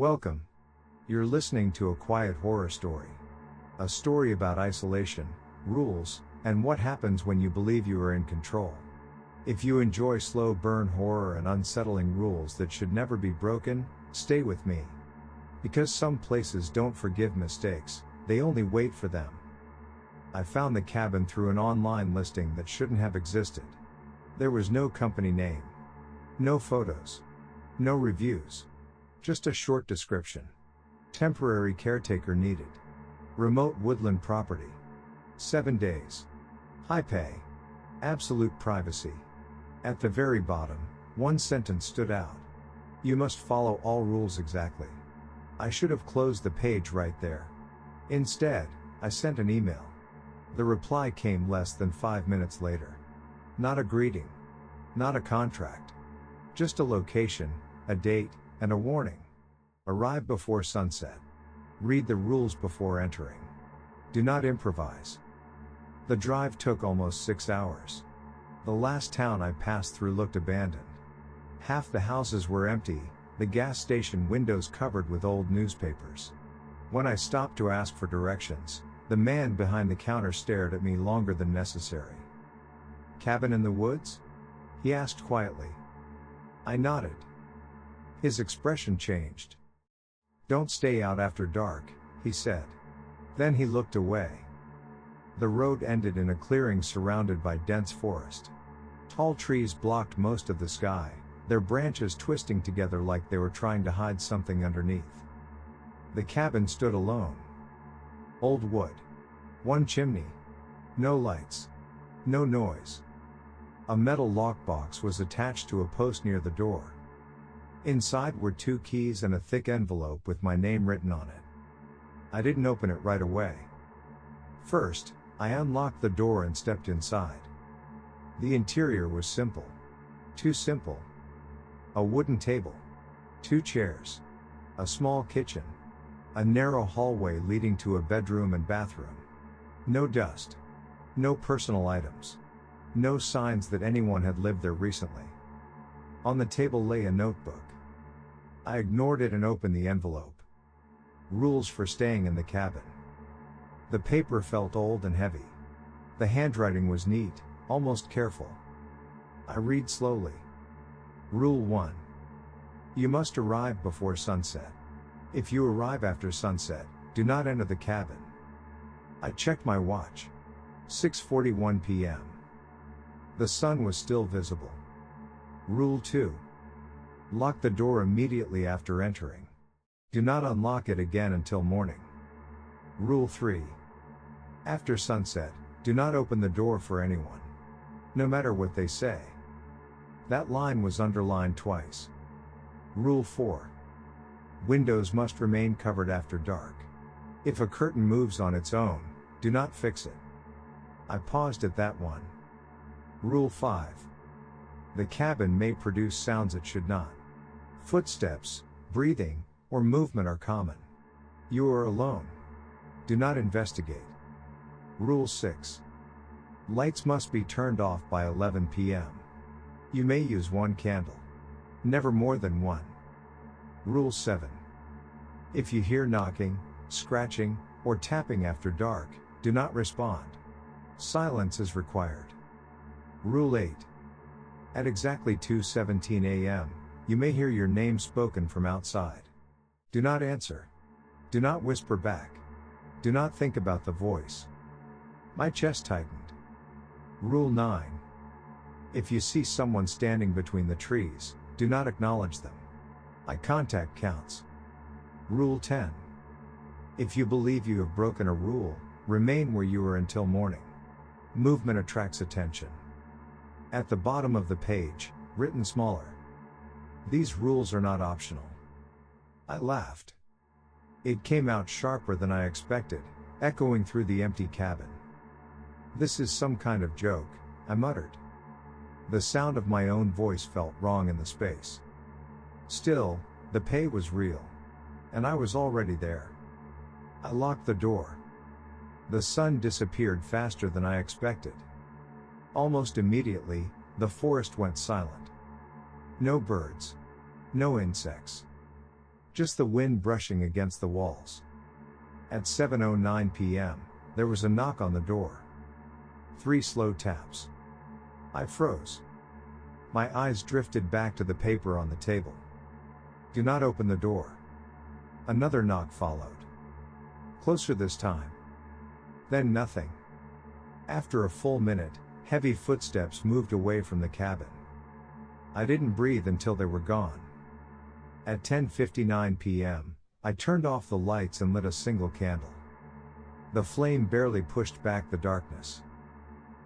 Welcome. You're listening to a quiet horror story. A story about isolation, rules, and what happens when you believe you are in control. If you enjoy slow burn horror and unsettling rules that should never be broken, stay with me. Because some places don't forgive mistakes, they only wait for them. I found the cabin through an online listing that shouldn't have existed. There was no company name. No photos. No reviews. Just a short description. Temporary caretaker needed. Remote woodland property. 7 days. High pay. Absolute privacy. At the very bottom, one sentence stood out. You must follow all rules exactly. I should have closed the page right there. Instead, I sent an email. The reply came less than 5 minutes later. Not a greeting. Not a contract. Just a location, a date, and a warning. Arrive before sunset. Read the rules before entering. Do not improvise. The drive took almost 6 hours. The last town I passed through looked abandoned. Half the houses were empty, the gas station windows covered with old newspapers. When I stopped to ask for directions, the man behind the counter stared at me longer than necessary. Cabin in the woods? He asked quietly. I nodded. His expression changed. Don't stay out after dark, he said. Then he looked away. The road ended in a clearing surrounded by dense forest. Tall trees blocked most of the sky, their branches twisting together like they were trying to hide something underneath. The cabin stood alone. Old wood. One chimney. No lights. No noise. A metal lockbox was attached to a post near the door. Inside were 2 keys and a thick envelope with my name written on it. I didn't open it right away. First, I unlocked the door and stepped inside. The interior was simple. Too simple. A wooden table. 2 chairs. A small kitchen. A narrow hallway leading to a bedroom and bathroom. No dust. No personal items. No signs that anyone had lived there recently. On the table lay a notebook. I ignored it and opened the envelope. Rules for staying in the cabin. The paper felt old and heavy. The handwriting was neat, almost careful. I read slowly. Rule 1. You must arrive before sunset. If you arrive after sunset, do not enter the cabin. I checked my watch. 6:41 p.m. The sun was still visible. Rule 2. Lock the door immediately after entering. Do not unlock it again until morning. Rule 3. After sunset, do not open the door for anyone. No matter what they say. That line was underlined twice. Rule 4. Windows must remain covered after dark. If a curtain moves on its own, do not fix it. I paused at that one. Rule 5. The cabin may produce sounds it should not. Footsteps, breathing, or movement are common. You are alone. Do not investigate. Rule 6. Lights must be turned off by 11 p.m. You may use 1 candle. Never more than 1. Rule 7. If you hear knocking, scratching, or tapping after dark, do not respond. Silence is required. Rule 8. At exactly 2:17 a.m., you may hear your name spoken from outside. Do not answer. Do not whisper back. Do not think about the voice. My chest tightened. Rule 9. If you see someone standing between the trees, do not acknowledge them. Eye contact counts. Rule 10. If you believe you have broken a rule, remain where you are until morning. Movement attracts attention. At the bottom of the page, written smaller. These rules are not optional. I laughed. It came out sharper than I expected, echoing through the empty cabin. This is some kind of joke, I muttered. The sound of my own voice felt wrong in the space. Still, the pay was real. And I was already there. I locked the door. The sun disappeared faster than I expected. Almost immediately, the forest went silent. No birds. No insects. just the wind brushing against the walls. At 7:09 p.m., there was a knock on the door. 3 slow taps. I froze. My eyes drifted back to the paper on the table. Do not open the door. Another knock followed. Closer this time. Then nothing. After a full minute, heavy footsteps moved away from the cabin. I didn't breathe until they were gone. At 10:59 p.m., I turned off the lights and lit a single candle. The flame barely pushed back the darkness.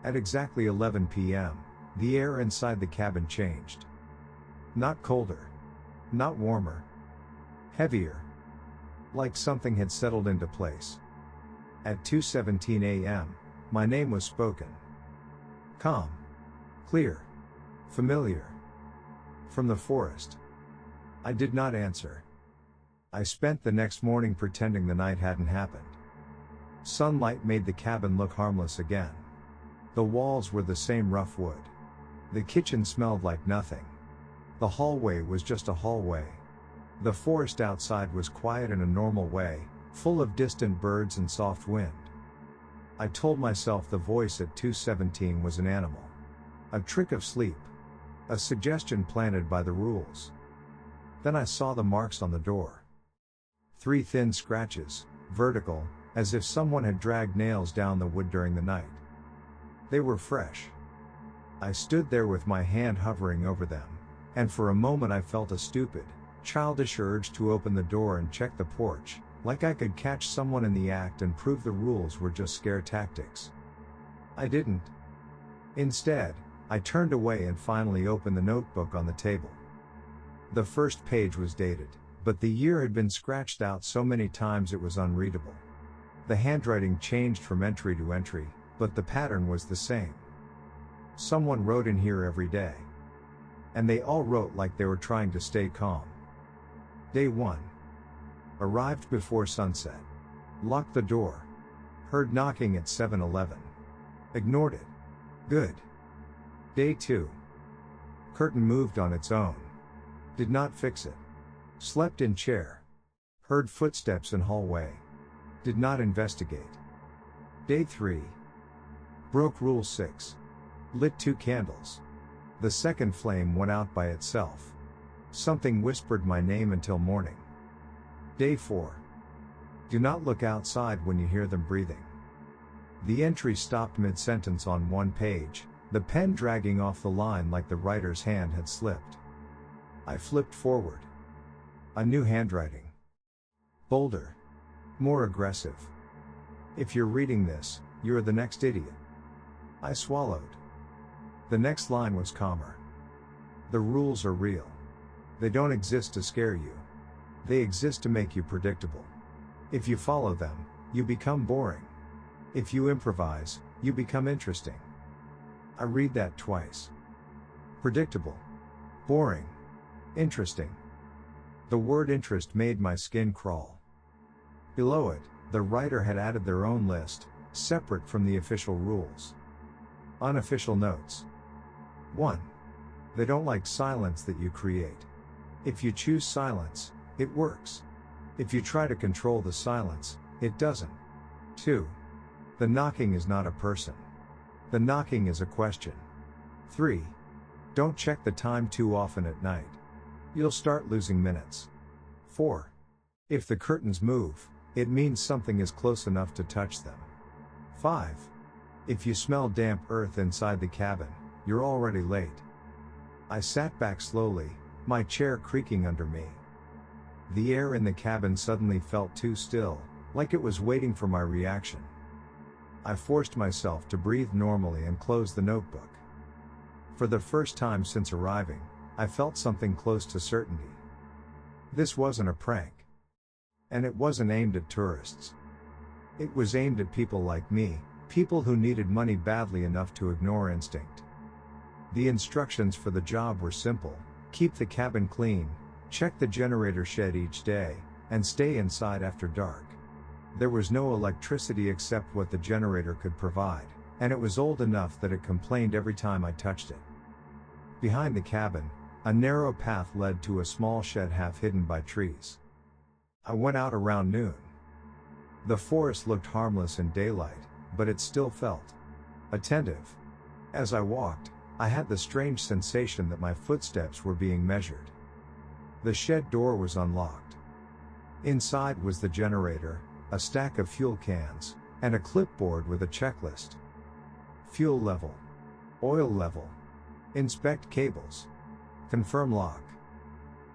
At exactly 11 p.m., the air inside the cabin changed. Not colder. Not warmer. Heavier. Like something had settled into place. At 2:17 a.m., my name was spoken. Calm. Clear. Familiar. From the forest. I did not answer. I spent the next morning pretending the night hadn't happened. Sunlight made the cabin look harmless again. The walls were the same rough wood. The kitchen smelled like nothing. The hallway was just a hallway. The forest outside was quiet in a normal way, full of distant birds and soft wind. I told myself the voice at 2:17 was an animal. A trick of sleep. A suggestion planted by the rules. Then I saw the marks on the door. 3 thin scratches, vertical, as if someone had dragged nails down the wood during the night. They were fresh. I stood there with my hand hovering over them, and for a moment I felt a stupid, childish urge to open the door and check the porch, like I could catch someone in the act and prove the rules were just scare tactics. I didn't. Instead, I turned away and finally opened the notebook on the table. The first page was dated, but the year had been scratched out so many times it was unreadable. The handwriting changed from entry to entry, but the pattern was the same. Someone wrote in here every day. And they all wrote like they were trying to stay calm. Day 1. Arrived before sunset. Locked the door. Heard knocking at 7:11. Ignored it. Good. Day 2. Curtain moved on its own. Did not fix it. Slept in chair. Heard footsteps in hallway. Did not investigate. Day 3. Broke rule 6. Lit 2 candles. The second flame went out by itself. Something whispered my name until morning. Day 4. Do not look outside when you hear them breathing. The entry stopped mid-sentence on one page, the pen dragging off the line like the writer's hand had slipped. I flipped forward. A new handwriting. Bolder. More aggressive. If you're reading this, you're the next idiot. I swallowed. The next line was calmer. The rules are real. They don't exist to scare you. They exist to make you predictable. If you follow them, you become boring. If you improvise, you become interesting. I read that twice. Predictable. Boring. Interesting. The word interest made my skin crawl. Below it, the writer had added their own list, separate from the official rules. Unofficial notes. 1. They don't like silence that you create. If you choose silence, it works. If you try to control the silence, it doesn't. 2. The knocking is not a person. The knocking is a question. 3. Don't check the time too often at night. You'll start losing minutes. 4. If the curtains move, it means something is close enough to touch them. 5. If you smell damp earth inside the cabin, you're already late. I sat back slowly, my chair creaking under me. The air in the cabin suddenly felt too still, like it was waiting for my reaction. I forced myself to breathe normally and close the notebook. For the first time since arriving, I felt something close to certainty. This wasn't a prank. And it wasn't aimed at tourists. It was aimed at people like me, people who needed money badly enough to ignore instinct. The instructions for the job were simple: keep the cabin clean, check the generator shed each day, and stay inside after dark. There was no electricity except what the generator could provide, and it was old enough that it complained every time I touched it. Behind the cabin, a narrow path led to a small shed half hidden by trees. I went out around noon. The forest looked harmless in daylight, but it still felt attentive. As I walked, I had the strange sensation that my footsteps were being measured. The shed door was unlocked. Inside was the generator, a stack of fuel cans, and a clipboard with a checklist. Fuel level. Oil level. Inspect cables. Confirm lock.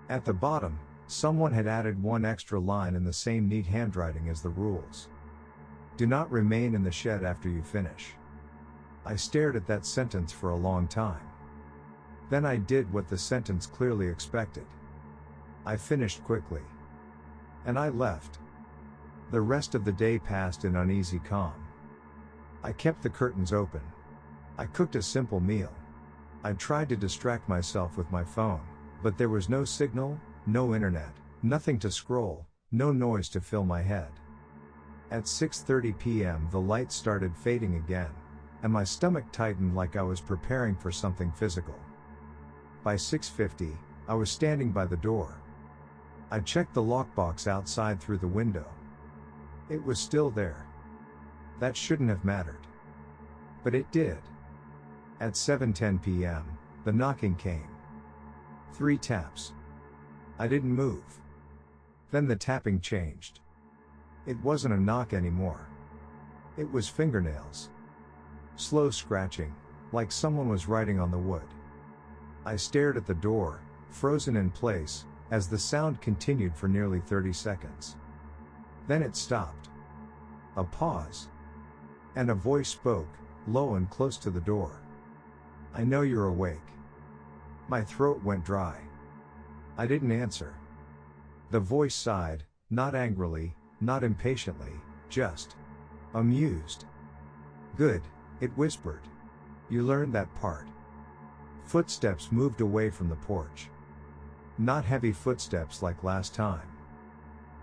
At the bottom, someone had added one extra line in the same neat handwriting as the rules. Do not remain in the shed after you finish. I stared at that sentence for a long time. Then I did what the sentence clearly expected. I finished quickly. And I left. The rest of the day passed in uneasy calm. I kept the curtains open. I cooked a simple meal. I tried to distract myself with my phone, but there was no signal, no internet, nothing to scroll, no noise to fill my head. At 6:30 p.m. the light started fading again, and my stomach tightened like I was preparing for something physical. By 6:50, I was standing by the door. I checked the lockbox outside through the window. It was still there. That shouldn't have mattered. But it did. At 7:10 p.m., the knocking came. 3 taps. I didn't move. Then the tapping changed. It wasn't a knock anymore. It was fingernails. Slow scratching, like someone was writing on the wood. I stared at the door, frozen in place, as the sound continued for nearly 30 seconds. Then it stopped. A pause. And a voice spoke, low and close to the door. I know you're awake. My throat went dry. I didn't answer. The voice sighed, not angrily, not impatiently, just amused. Good, it whispered. You learned that part. Footsteps moved away from the porch. Not heavy footsteps like last time.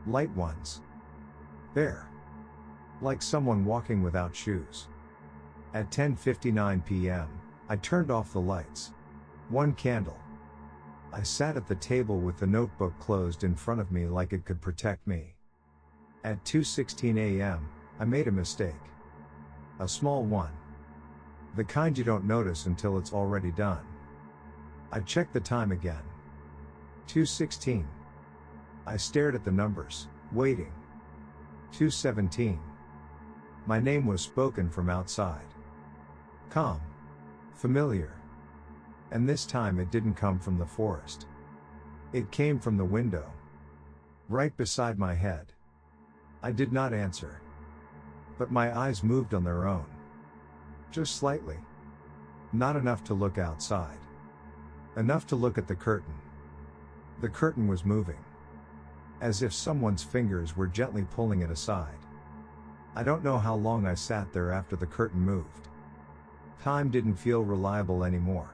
Light ones. There. Like someone walking without shoes. At 10:59 p.m., I turned off the lights. 1 candle. I sat at the table with the notebook closed in front of me like it could protect me. At 2:16 a.m., I made a mistake. A small one. The kind you don't notice until it's already done. I checked the time again. 2:16. I stared at the numbers, waiting. 2:17. My name was spoken from outside. Calm. Familiar. And this time it didn't come from the forest. It came from the window. Right beside my head. I did not answer. But my eyes moved on their own. Just slightly. Not enough to look outside. Enough to look at the curtain. The curtain was moving. As if someone's fingers were gently pulling it aside. I don't know how long I sat there after the curtain moved. Time didn't feel reliable anymore.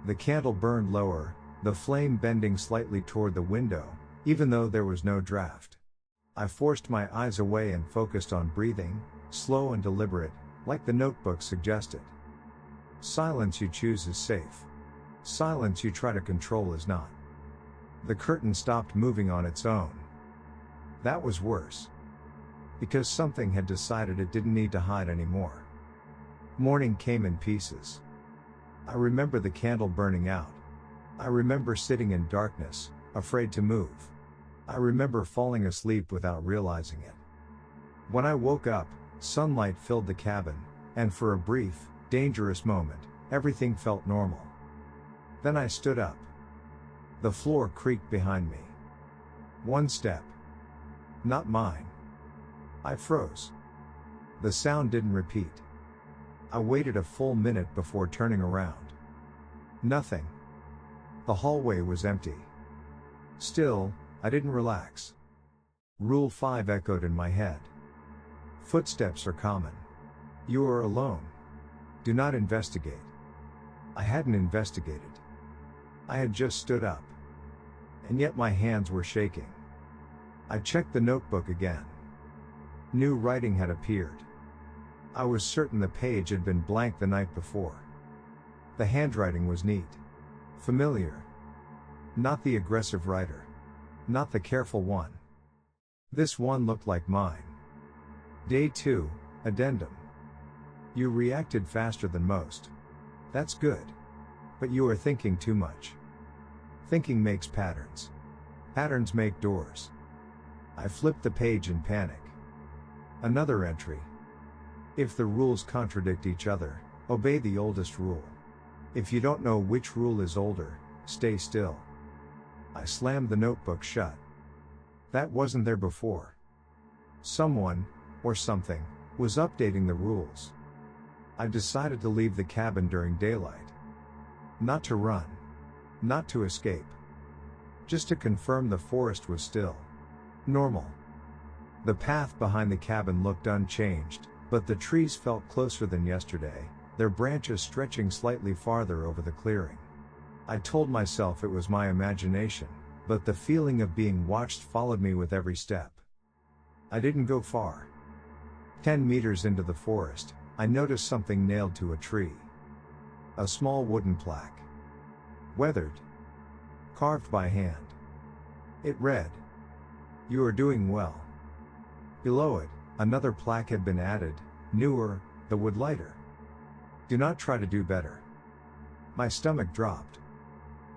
The candle burned lower, the flame bending slightly toward the window, even though there was no draft. I forced my eyes away and focused on breathing, slow and deliberate, like the notebook suggested. Silence you choose is safe. Silence you try to control is not. The curtain stopped moving on its own. That was worse. Because something had decided it didn't need to hide anymore. Morning came in pieces. I remember the candle burning out. I remember sitting in darkness, afraid to move. I remember falling asleep without realizing it. When I woke up, sunlight filled the cabin, and for a brief, dangerous moment, everything felt normal. Then I stood up. The floor creaked behind me. 1 step. Not mine. I froze. The sound didn't repeat. I waited a full minute before turning around. Nothing. The hallway was empty. Still, I didn't relax. Rule 5 echoed in my head. Footsteps are common. You are alone. Do not investigate. I hadn't investigated. I had just stood up. And yet my hands were shaking. I checked the notebook again. New writing had appeared. I was certain the page had been blank the night before. The handwriting was neat. Familiar. Not the aggressive writer. Not the careful one. This one looked like mine. Day 2, Addendum. You reacted faster than most. That's good. But you are thinking too much. Thinking makes patterns. Patterns make doors. I flipped the page in panic. Another entry. If the rules contradict each other, obey the oldest rule. If you don't know which rule is older, stay still. I slammed the notebook shut. That wasn't there before. Someone, or something, was updating the rules. I decided to leave the cabin during daylight. Not to run. Not to escape. Just to confirm the forest was still normal. The path behind the cabin looked unchanged, but the trees felt closer than yesterday, their branches stretching slightly farther over the clearing. I told myself it was my imagination, but the feeling of being watched followed me with every step. I didn't go far. 10 meters into the forest, I noticed something nailed to a tree. A small wooden plaque. Weathered. Carved by hand. It read, "You are doing well." Below it, another plaque had been added, newer, the wood lighter. "Do not try to do better." My stomach dropped.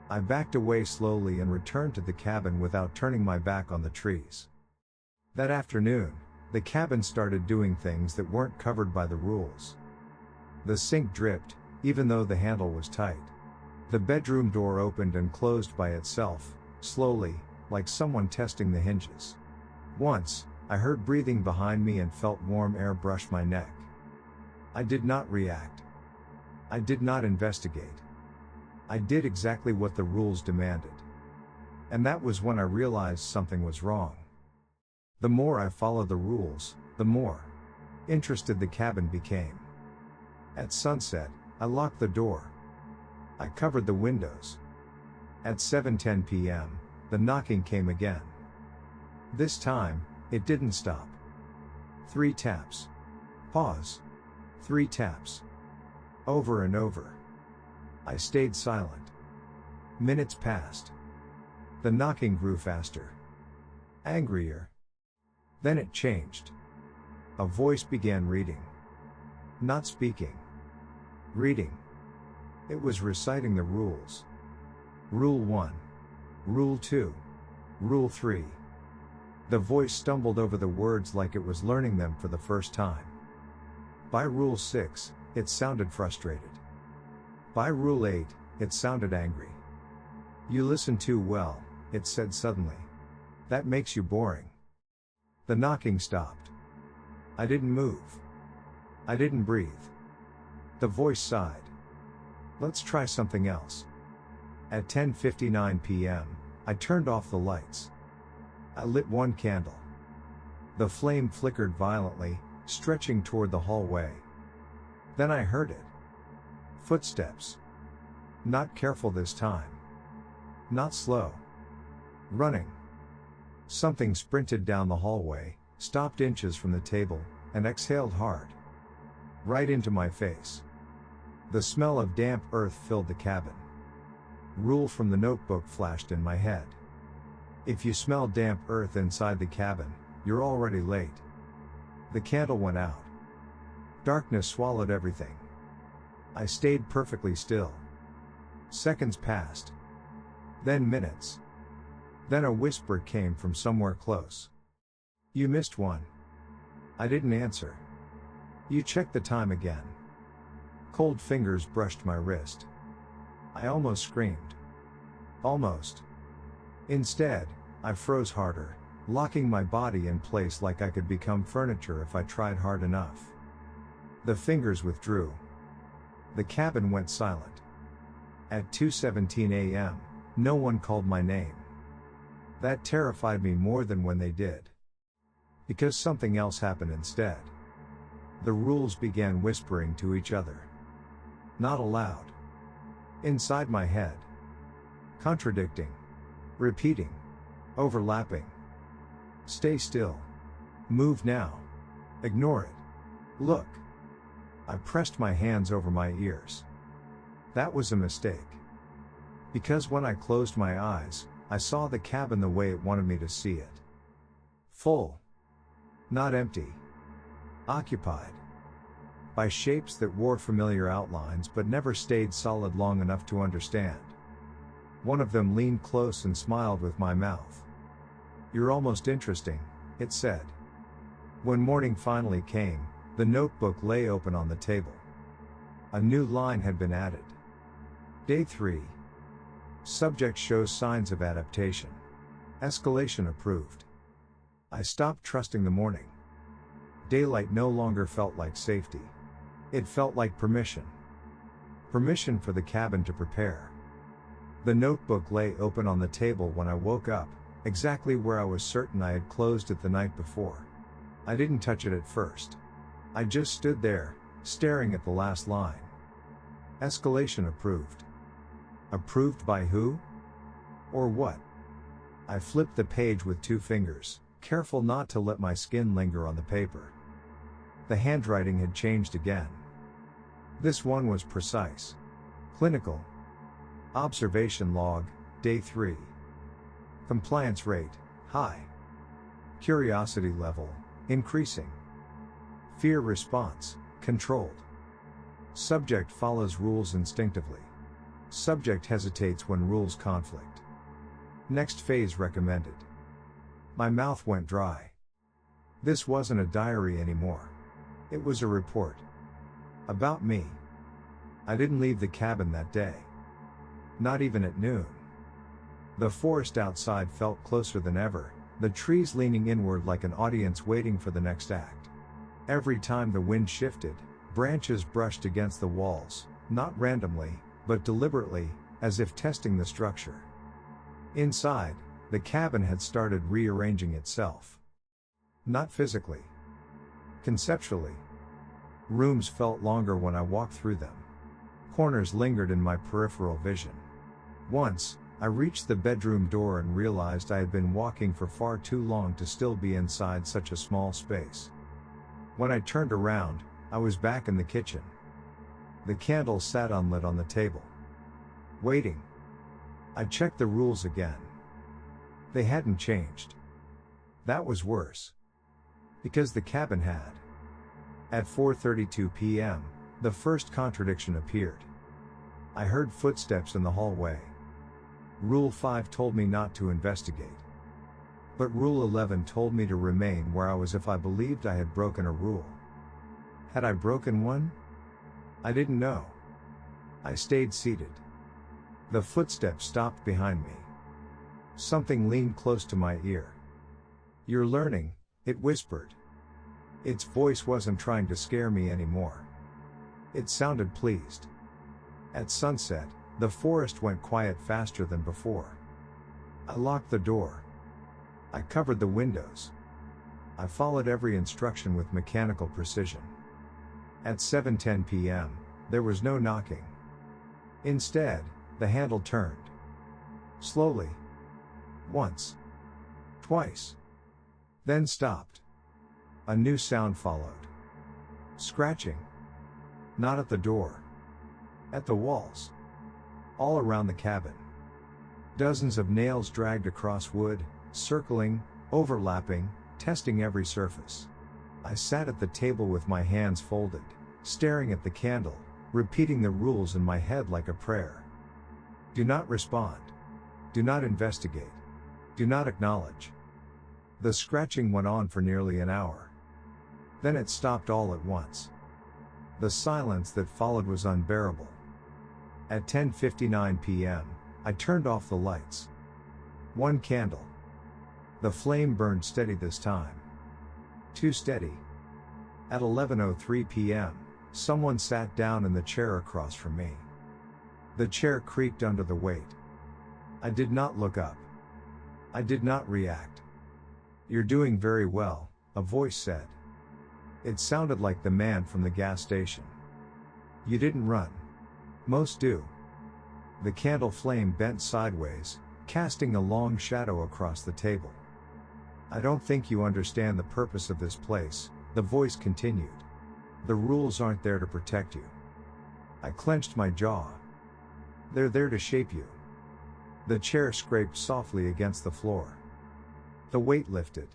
I backed away slowly and returned to the cabin without turning my back on the trees. That afternoon, the cabin started doing things that weren't covered by the rules. The sink dripped, even though the handle was tight. The bedroom door opened and closed by itself, slowly, like someone testing the hinges. Once, I heard breathing behind me and felt warm air brush my neck. I did not react. I did not investigate. I did exactly what the rules demanded. And that was when I realized something was wrong. The more I followed the rules, the more interested the cabin became. At sunset, I locked the door. I covered the windows. At 7:10 p.m., the knocking came again. This time, it didn't stop. 3 taps. Pause. 3 taps. Over and over. I stayed silent. Minutes passed. The knocking grew faster. Angrier. Then it changed. A voice began reading. Not speaking. Reading. It was reciting the rules. Rule 1. Rule 2. Rule 3. The voice stumbled over the words like it was learning them for the first time. By Rule 6, it sounded frustrated. By Rule 8, it sounded angry. You listen too well, it said suddenly. That makes you boring. The knocking stopped. I didn't move. I didn't breathe. The voice sighed. Let's try something else. At 10:59 p.m., I turned off the lights. I lit one candle. The flame flickered violently, stretching toward the hallway. Then I heard it. Footsteps. Not careful this time. Not slow. Running. Something sprinted down the hallway, stopped inches from the table, and exhaled hard. Right into my face. The smell of damp earth filled the cabin. Rule from the notebook flashed in my head. If you smell damp earth inside the cabin, you're already late. The candle went out. Darkness swallowed everything. I stayed perfectly still. Seconds passed. Then minutes. Then a whisper came from somewhere close. You missed one. I didn't answer. You checked the time again. Cold fingers brushed my wrist. I almost screamed. Almost. Instead, I froze harder, locking my body in place like I could become furniture if I tried hard enough. The fingers withdrew. The cabin went silent. At 2:17 a.m., no one called my name. That terrified me more than when they did. Because something else happened instead. The rules began whispering to each other. Not aloud. Inside my head. Contradicting. Repeating. Overlapping. Stay still. Move now. Ignore it. Look. I pressed my hands over my ears. That was a mistake. Because when I closed my eyes, I saw the cabin the way it wanted me to see it. Full. Not empty. Occupied. By shapes that wore familiar outlines but never stayed solid long enough to understand. One of them leaned close and smiled with my mouth. "You're almost interesting," it said. When morning finally came, the notebook lay open on the table. A new line had been added. Day 3. Subject shows signs of adaptation. Escalation approved. I stopped trusting the morning. Daylight no longer felt like safety. It felt like permission. Permission for the cabin to prepare. The notebook lay open on the table when I woke up, exactly where I was certain I had closed it the night before. I didn't touch it at first. I just stood there, staring at the last line. Escalation approved. Approved by who? Or what? I flipped the page with 2 fingers, careful not to let my skin linger on the paper. The handwriting had changed again. This one was precise. Clinical. Observation log, day 3. Compliance rate, high. Curiosity level, increasing. Fear response, controlled. Subject follows rules instinctively. Subject hesitates when rules conflict. Next phase recommended. My mouth went dry. This wasn't a diary anymore. It was a report. About me. I didn't leave the cabin that day. Not even at noon. The forest outside felt closer than ever, the trees leaning inward like an audience waiting for the next act. Every time the wind shifted, branches brushed against the walls, not randomly, but deliberately, as if testing the structure. Inside, the cabin had started rearranging itself. Not physically. Conceptually. Rooms felt longer when I walked through them. Corners lingered in my peripheral vision. Once, I reached the bedroom door and realized I had been walking for far too long to still be inside such a small space. When I turned around, I was back in the kitchen. The candle sat unlit on the table. Waiting. I checked the rules again. They hadn't changed. That was worse. Because the cabin had. At 4:32 p.m., the first contradiction appeared. I heard footsteps in the hallway. Rule 5 told me not to investigate. But Rule 11 told me to remain where I was if I believed I had broken a rule. Had I broken one? I didn't know. I stayed seated. The footsteps stopped behind me. Something leaned close to my ear. "You're learning," it whispered. Its voice wasn't trying to scare me anymore. It sounded pleased. At sunset, the forest went quiet faster than before. I locked the door. I covered the windows. I followed every instruction with mechanical precision. At 7:10 p.m., there was no knocking. Instead, the handle turned. Slowly. Once. Twice. Then stopped. A new sound followed. Scratching. Not at the door. At the walls. All around the cabin. Dozens of nails dragged across wood, circling, overlapping, testing every surface. I sat at the table with my hands folded, staring at the candle, repeating the rules in my head like a prayer. Do not respond. Do not investigate. Do not acknowledge. The scratching went on for nearly an hour. Then it stopped all at once. The silence that followed was unbearable. At 10:59 p.m., I turned off the lights. One candle. The flame burned steady this time. Too steady. At 11:03 p.m., someone sat down in the chair across from me. The chair creaked under the weight. I did not look up. I did not react. "You're doing very well," a voice said. It sounded like the man from the gas station. "You didn't run. Most do." The candle flame bent sideways, casting a long shadow across the table. "I don't think you understand the purpose of this place," the voice continued. "The rules aren't there to protect you." I clenched my jaw. "They're there to shape you." The chair scraped softly against the floor. The weight lifted.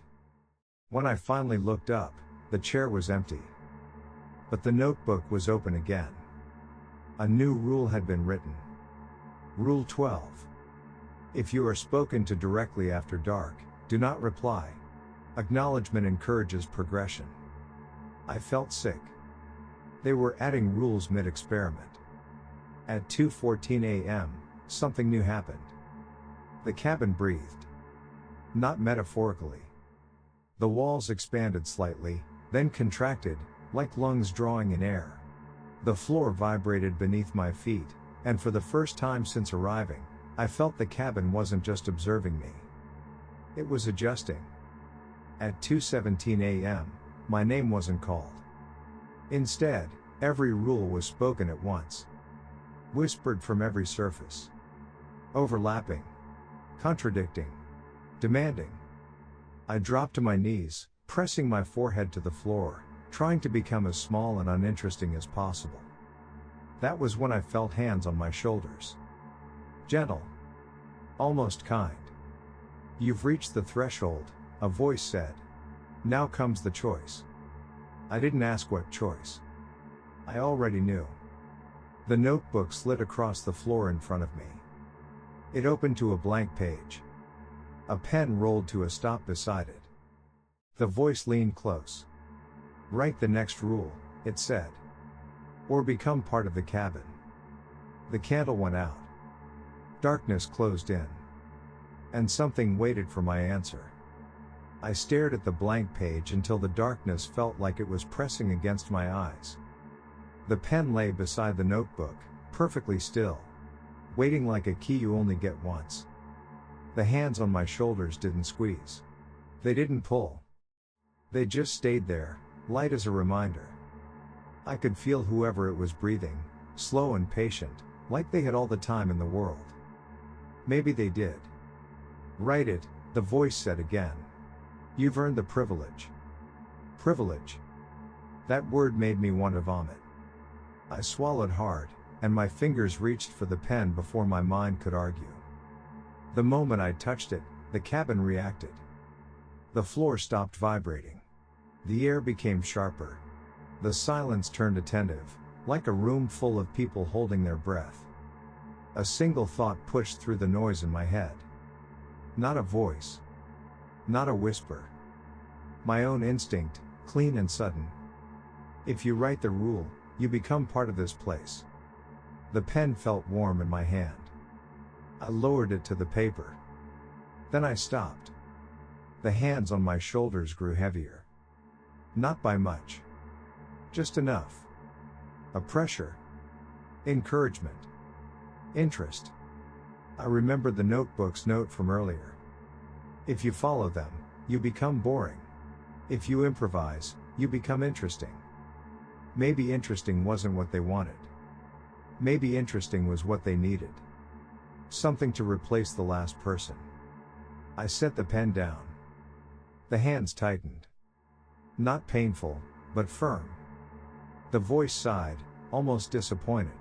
When I finally looked up, the chair was empty. But the notebook was open again. A new rule had been written. Rule 12. If you are spoken to directly after dark, do not reply. Acknowledgement encourages progression. I felt sick. They were adding rules mid-experiment. At 2:14 a.m., something new happened. The cabin breathed. Not metaphorically. The walls expanded slightly, then contracted, like lungs drawing in air. The floor vibrated beneath my feet, and for the first time since arriving, I felt the cabin wasn't just observing me. It was adjusting. At 2:17 a.m., my name wasn't called. Instead, every rule was spoken at once. Whispered from every surface. Overlapping. Contradicting. Demanding. I dropped to my knees, pressing my forehead to the floor, trying to become as small and uninteresting as possible. That was when I felt hands on my shoulders. Gentle. Almost kind. You've reached the threshold, a voice said. Now comes the choice. I didn't ask what choice. I already knew. The notebook slid across the floor in front of me. It opened to a blank page. A pen rolled to a stop beside it. The voice leaned close. Write the next rule, it said. Or become part of the cabin. The candle went out. Darkness closed in. And something waited for my answer. I stared at the blank page until the darkness felt like it was pressing against my eyes. The pen lay beside the notebook, perfectly still. Waiting like a key you only get once. The hands on my shoulders didn't squeeze. They didn't pull. They just stayed there, light as a reminder. I could feel whoever it was breathing, slow and patient, like they had all the time in the world. Maybe they did. Write it, the voice said again. You've earned the privilege. Privilege. That word made me want to vomit. I swallowed hard, and my fingers reached for the pen before my mind could argue. The moment I touched it, the cabin reacted. The floor stopped vibrating. The air became sharper. The silence turned attentive, like a room full of people holding their breath. A single thought pushed through the noise in my head. Not a voice. Not a whisper. My own instinct, clean and sudden. If you write the rule, you become part of this place. The pen felt warm in my hand. I lowered it to the paper. Then I stopped. The hands on my shoulders grew heavier. Not by much. Just enough. A pressure. Encouragement. Interest. I remembered the notebook's note from earlier. If you follow them, you become boring. If you improvise, you become interesting. Maybe interesting wasn't what they wanted. Maybe interesting was what they needed. Something to replace the last person. I set the pen down. The hands tightened. Not painful, but firm. The voice sighed, almost disappointed.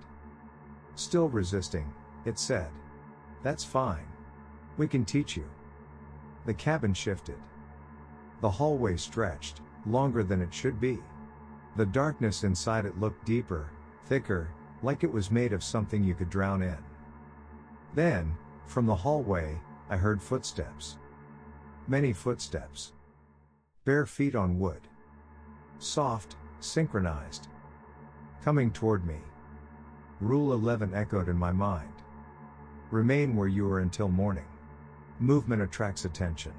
Still resisting, it said. That's fine. We can teach you. The cabin shifted. The hallway stretched, longer than it should be. The darkness inside it looked deeper, thicker, like it was made of something you could drown in. Then, from the hallway, I heard footsteps. Many footsteps. Bare feet on wood. Soft, synchronized. Coming toward me. Rule 11 echoed in my mind. Remain where you are until morning. Movement attracts attention.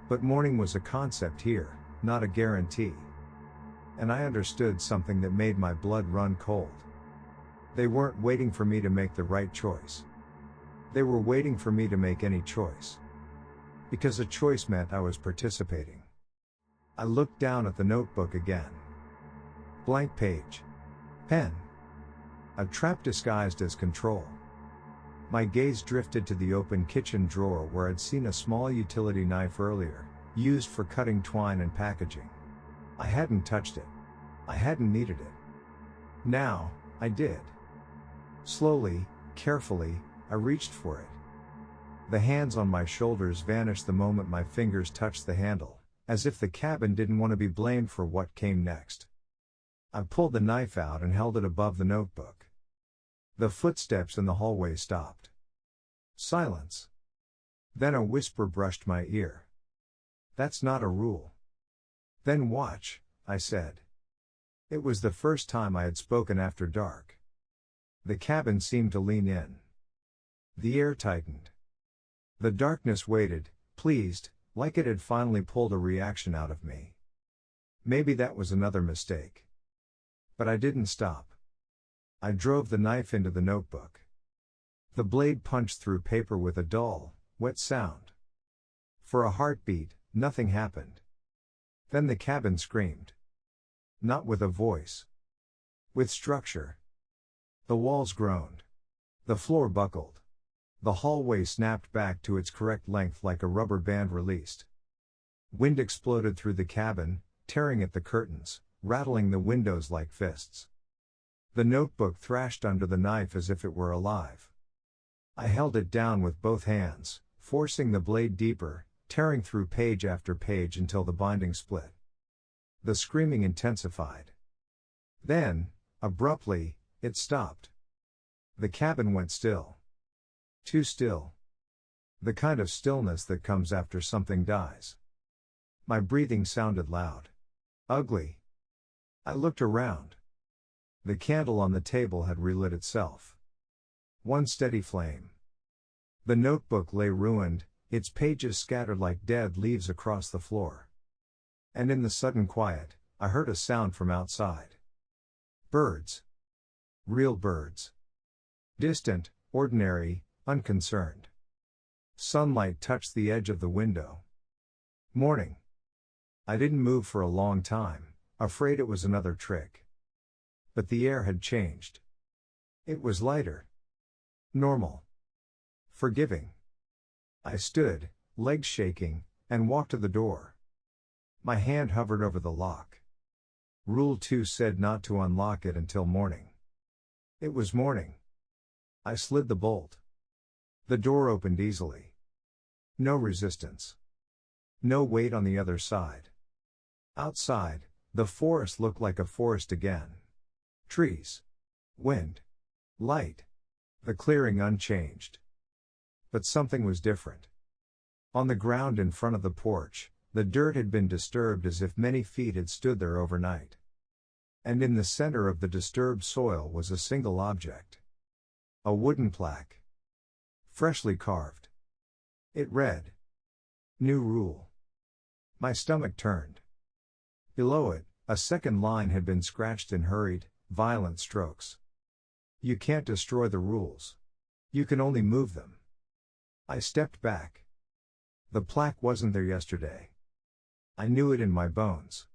But morning was a concept here, not a guarantee. And I understood something that made my blood run cold. They weren't waiting for me to make the right choice. They were waiting for me to make any choice. Because a choice meant I was participating. I looked down at the notebook again. Blank page. Pen. A trap disguised as control. My gaze drifted to the open kitchen drawer where I'd seen a small utility knife earlier, used for cutting twine and packaging. I hadn't touched it. I hadn't needed it. Now, I did. Slowly, carefully, I reached for it. The hands on my shoulders vanished the moment my fingers touched the handle, as if the cabin didn't want to be blamed for what came next. I pulled the knife out and held it above the notebook. The footsteps in the hallway stopped. Silence. Then a whisper brushed my ear. "That's not a rule." "Then watch," I said. It was the first time I had spoken after dark. The cabin seemed to lean in. The air tightened. The darkness waited, pleased, like it had finally pulled a reaction out of me. Maybe that was another mistake. But I didn't stop. I drove the knife into the notebook. The blade punched through paper with a dull, wet sound. For a heartbeat, nothing happened. Then the cabin screamed. Not with a voice. With structure. The walls groaned. The floor buckled. The hallway snapped back to its correct length like a rubber band released. Wind exploded through the cabin, tearing at the curtains, rattling the windows like fists. The notebook thrashed under the knife as if it were alive. I held it down with both hands, forcing the blade deeper, tearing through page after page until the binding split. The screaming intensified. Then, abruptly, it stopped. The cabin went still. Too still. The kind of stillness that comes after something dies. My breathing sounded loud. Ugly. I looked around. The candle on the table had relit itself. One steady flame. The notebook lay ruined, its pages scattered like dead leaves across the floor. And in the sudden quiet, I heard a sound from outside. Birds. Real birds. Distant, ordinary, unconcerned. Sunlight touched the edge of the window. Morning. I didn't move for a long time, afraid it was another trick. But the air had changed. It was lighter. Normal. Forgiving. I stood, legs shaking, and walked to the door. My hand hovered over the lock. Rule 2 said not to unlock it until morning. It was morning. I slid the bolt. The door opened easily. No resistance. No weight on the other side. Outside, the forest looked like a forest again. Trees. Wind. Light. The clearing unchanged. But something was different. On the ground in front of the porch, the dirt had been disturbed as if many feet had stood there overnight. And in the center of the disturbed soil was a single object. A wooden plaque. Freshly carved. It read. New rule. My stomach turned. Below it, a second line had been scratched in hurried, violent strokes. You can't destroy the rules. You can only move them. I stepped back. The plaque wasn't there yesterday. I knew it in my bones.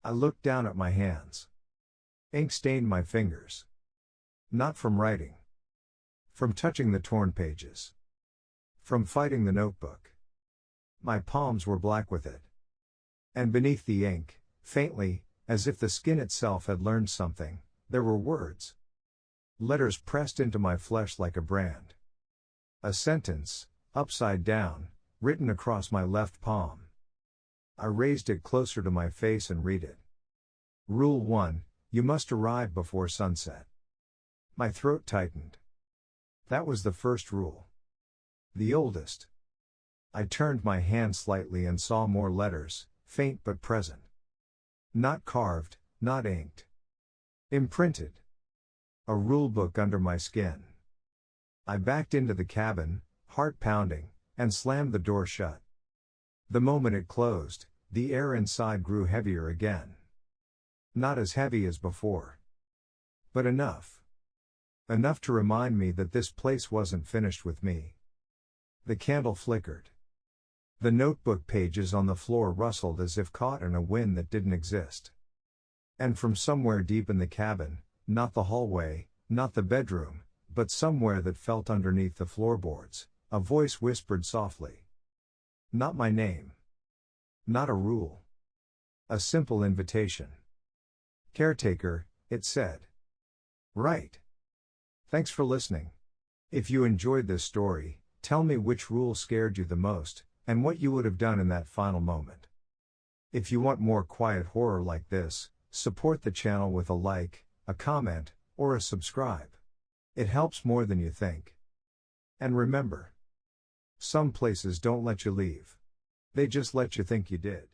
I looked down at my hands. Ink stained my fingers. Not from writing. From touching the torn pages. From fighting the notebook. My palms were black with it. And beneath the ink, faintly, as if the skin itself had learned something, there were words. Letters pressed into my flesh like a brand. A sentence, upside down, written across my left palm. I raised it closer to my face and read it. Rule 1, you must arrive before sunset. My throat tightened. That was the first rule. The oldest. I turned my hand slightly and saw more letters, faint but present. Not carved, not inked. Imprinted. A rule book under my skin. I backed into the cabin, heart pounding, and slammed the door shut. The moment it closed, the air inside grew heavier again. Not as heavy as before. But enough. Enough to remind me that this place wasn't finished with me. The candle flickered. The notebook pages on the floor rustled as if caught in a wind that didn't exist. And from somewhere deep in the cabin, not the hallway, not the bedroom, but somewhere that felt underneath the floorboards, a voice whispered softly. Not my name. Not a rule. A simple invitation. Caretaker, it said. Right. Thanks for listening. If you enjoyed this story, tell me which rule scared you the most, and what you would have done in that final moment. If you want more quiet horror like this, support the channel with a like, a comment, or a subscribe. It helps more than you think. And remember, some places don't let you leave. They just let you think you did.